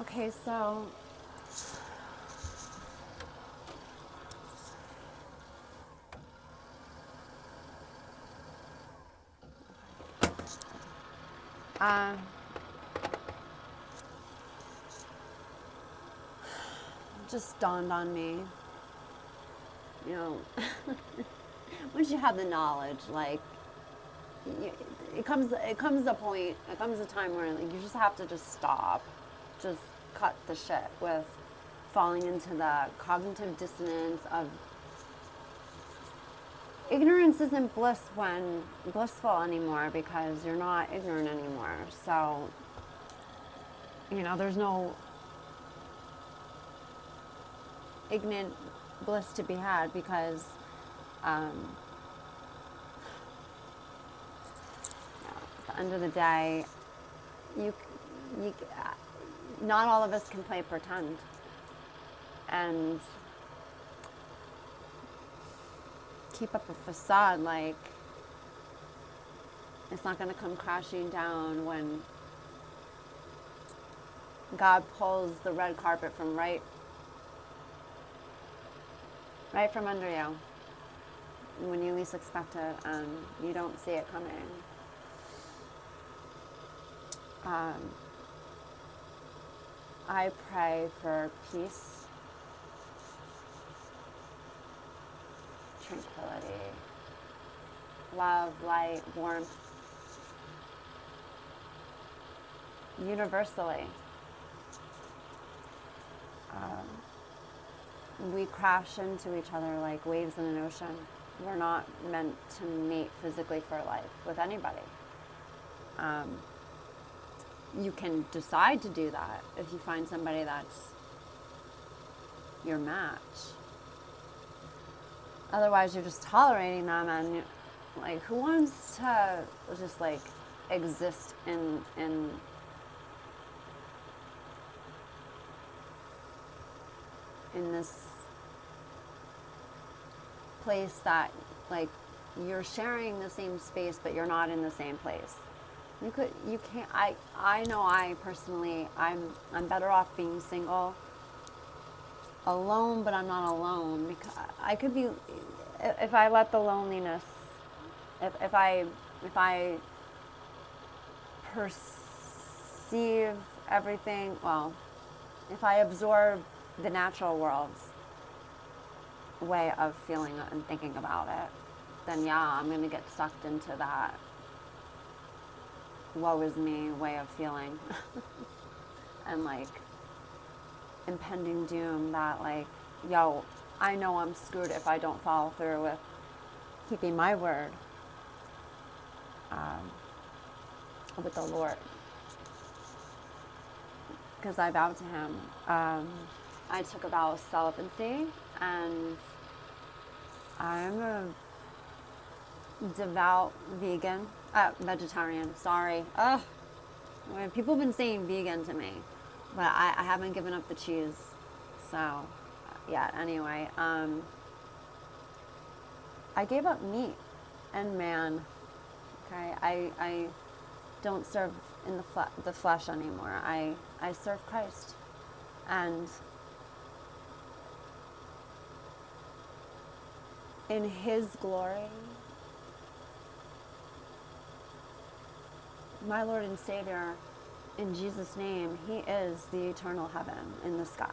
Okay, so uh, just dawned on me, you know, once you have the knowledge, like it comes a time where like, you just have to just stop, just cut the shit with falling into the cognitive dissonance of ignorance isn't blissful anymore because you're not ignorant anymore. So, there's no ignorant bliss to be had because um, at the end of the day, you, you, not all of us can play pretend, and keep up a facade like it's not going to come crashing down when God pulls the red carpet from right from under you when you least expect it and you don't see it coming. I pray for peace, tranquility, love, light, warmth, universally. We crash into each other like waves in an ocean. We're not meant to mate physically for life with anybody. You can decide to do that if you find somebody that's your match. Otherwise, you're just tolerating them, and like, who wants to just like exist in this place that like you're sharing the same space, but you're not in the same place. You can't. I know. I personally, I'm better off being single, alone, but I'm not alone because I could be if I let the loneliness, if I perceive everything, well, if I absorb the natural world's way of feeling and thinking about it, then yeah, I'm going to get sucked into that woe is me way of feeling and like impending doom that like, yo, I know I'm screwed if I don't follow through with keeping my word with the Lord, because I vowed to him. I took a vow of celibacy, and I'm a devout vegetarian, sorry. Ugh. People have been saying vegan to me, but I haven't given up the cheese. So, yeah, anyway. I gave up meat and man. Okay, I don't serve in the flesh anymore. I serve Christ. And in his glory, my Lord and Savior, in Jesus' name, he is the eternal heaven in the sky.